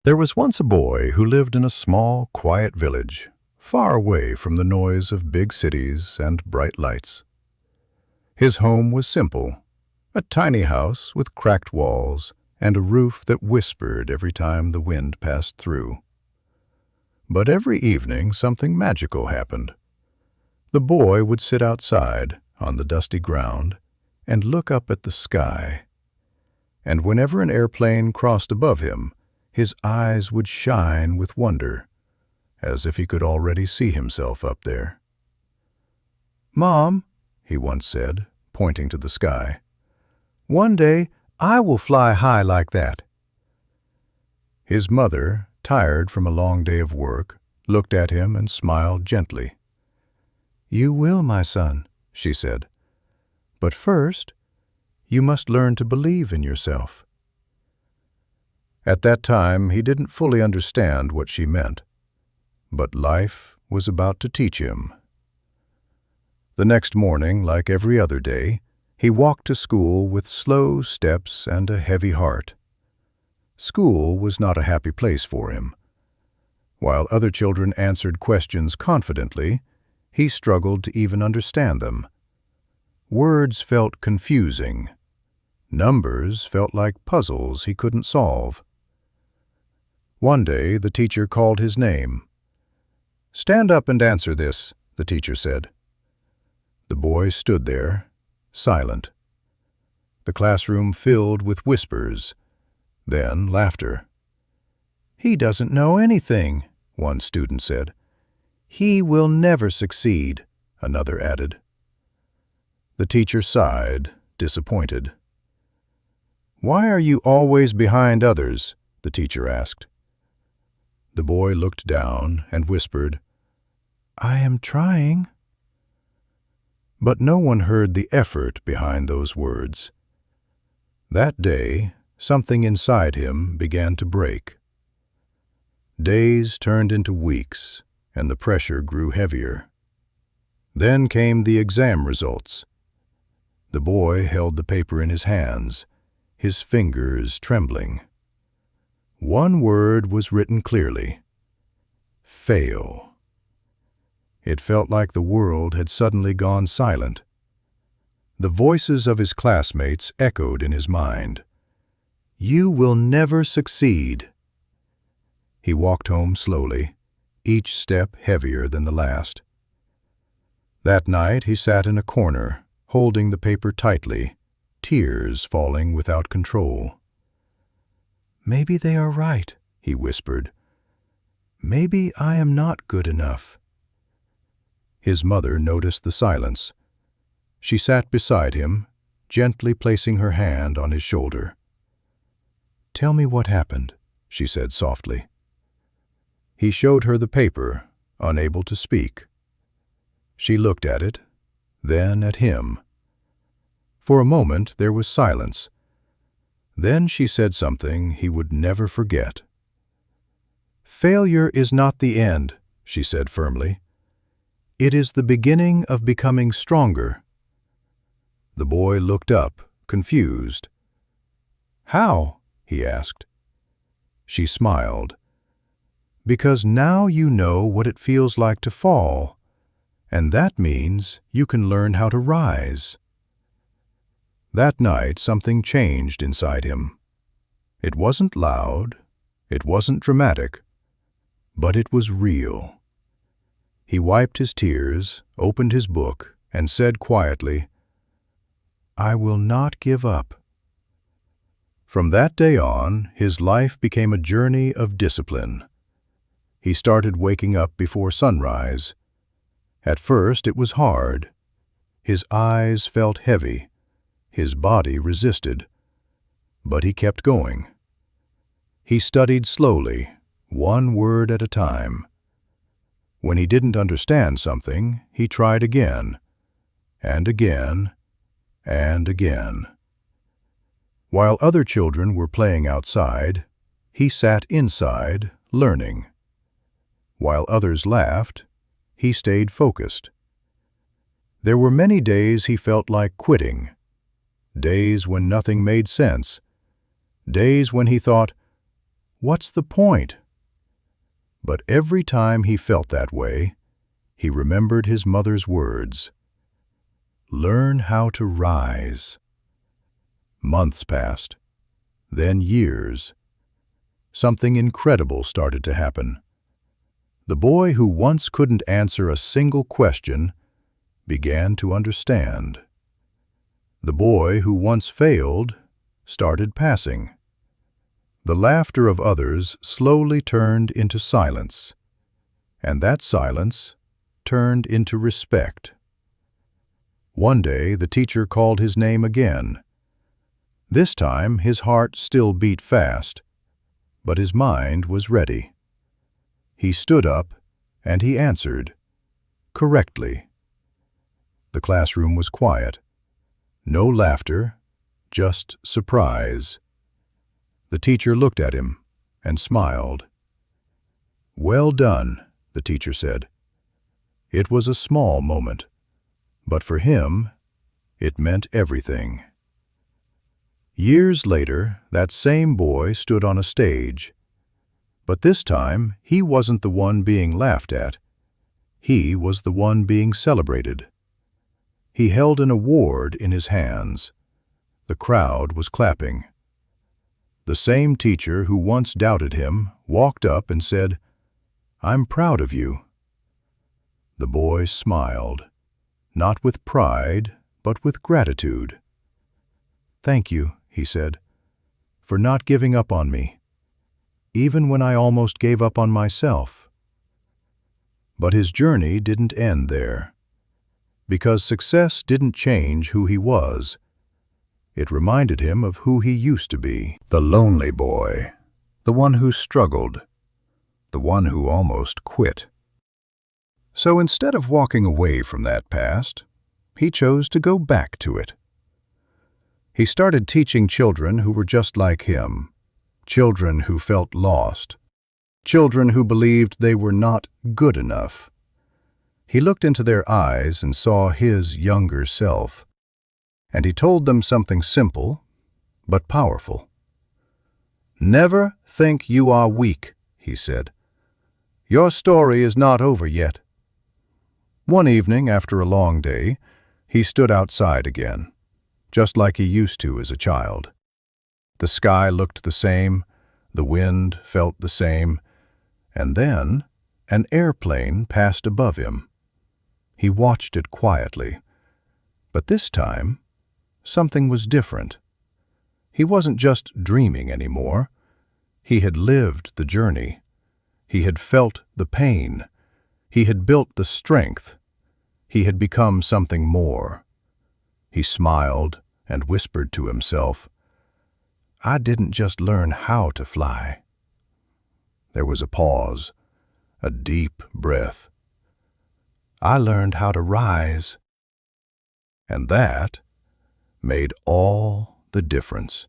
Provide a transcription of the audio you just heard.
There was once a boy who lived in a small, quiet village, far away from the noise of big cities and bright lights. His home was simple, a tiny house with cracked walls and a roof that whispered every time the wind passed through. But every evening something magical happened. The boy would sit outside on the dusty ground and look up at the sky. And whenever an airplane crossed above him, his eyes would shine with wonder, as if he could already see himself up there. "Mom," he once said, pointing to the sky, "one day I will fly high like that." His mother, tired from a long day of work, looked at him and smiled gently. "You will, my son," she said. "But first, you must learn to believe in yourself." At that time, he didn't fully understand what she meant, but life was about to teach him. The next morning, like every other day, he walked to school with slow steps and a heavy heart. School was not a happy place for him. While other children answered questions confidently, he struggled to even understand them. Words felt confusing. Numbers felt like puzzles he couldn't solve. One day, the teacher called his name. "Stand up and answer this," the teacher said. The boy stood there, silent. The classroom filled with whispers, then laughter. "He doesn't know anything," one student said. "He will never succeed," another added. The teacher sighed, disappointed. "Why are you always behind others?" the teacher asked. The boy looked down and whispered, "I am trying." But no one heard the effort behind those words. That day, something inside him began to break. Days turned into weeks, and the pressure grew heavier. Then came the exam results. The boy held the paper in his hands, his fingers trembling. One word was written clearly: fail. It felt like the world had suddenly gone silent. The voices of his classmates echoed in his mind. "You will never succeed." He walked home slowly, each step heavier than the last. That night he sat in a corner, holding the paper tightly, tears falling without control. "Maybe they are right," he whispered. "Maybe I am not good enough." His mother noticed the silence. She sat beside him, gently placing her hand on his shoulder. "Tell me what happened," she said softly. He showed her the paper, unable to speak. She looked at it, then at him. For a moment there was silence. Then she said something he would never forget. "Failure is not the end," she said firmly. "It is the beginning of becoming stronger." The boy looked up, confused. "How?" he asked. She smiled. "Because now you know what it feels like to fall, and that means you can learn how to rise." That night something changed inside him. It wasn't loud, it wasn't dramatic, but it was real. He wiped his tears, opened his book, and said quietly, "I will not give up." From that day on, his life became a journey of discipline. He started waking up before sunrise. At first it was hard. His eyes felt heavy. His body resisted. But he kept going. He studied slowly, one word at a time. When he didn't understand something, he tried again, and again, and again. While other children were playing outside, he sat inside, learning. While others laughed, he stayed focused. There were many days he felt like quitting, days when nothing made sense, days when he thought, What's the point? But every time he felt that way, he remembered his mother's words. Learn how to rise. Months passed, then years. Something incredible started to happen. The boy who once couldn't answer a single question began to understand. The boy who once failed started passing. The laughter of others slowly turned into silence, and that silence turned into respect. One day the teacher called his name again. This time his heart still beat fast, but his mind was ready. He stood up and he answered, correctly. The classroom was quiet. No laughter, just surprise. The teacher looked at him and smiled. Well done, the teacher said. It was a small moment, but for him, it meant everything. Years later, that same boy stood on a stage. But this time, he wasn't the one being laughed at. He was the one being celebrated. He held an award in his hands. The crowd was clapping. The same teacher who once doubted him walked up and said, "I'm proud of you." The boy smiled, not with pride, but with gratitude. "Thank you," he said, "for not giving up on me, even when I almost gave up on myself." But his journey didn't end there. Because success didn't change who he was. It reminded him of who he used to be. The lonely boy, the one who struggled, the one who almost quit. So instead of walking away from that past, he chose to go back to it. He started teaching children who were just like him, children who felt lost, children who believed they were not good enough. He looked into their eyes and saw his younger self, and he told them something simple but powerful. "Never think you are weak," he said. "Your story is not over yet." One evening, after a long day, he stood outside again, just like he used to as a child. The sky looked the same, the wind felt the same, and then an airplane passed above him. He watched it quietly, but this time, something was different. He wasn't just dreaming anymore. He had lived the journey. He had felt the pain. He had built the strength. He had become something more. He smiled and whispered to himself, "I didn't just learn how to fly." There was a pause, a deep breath. "I learned how to rise." And that made all the difference.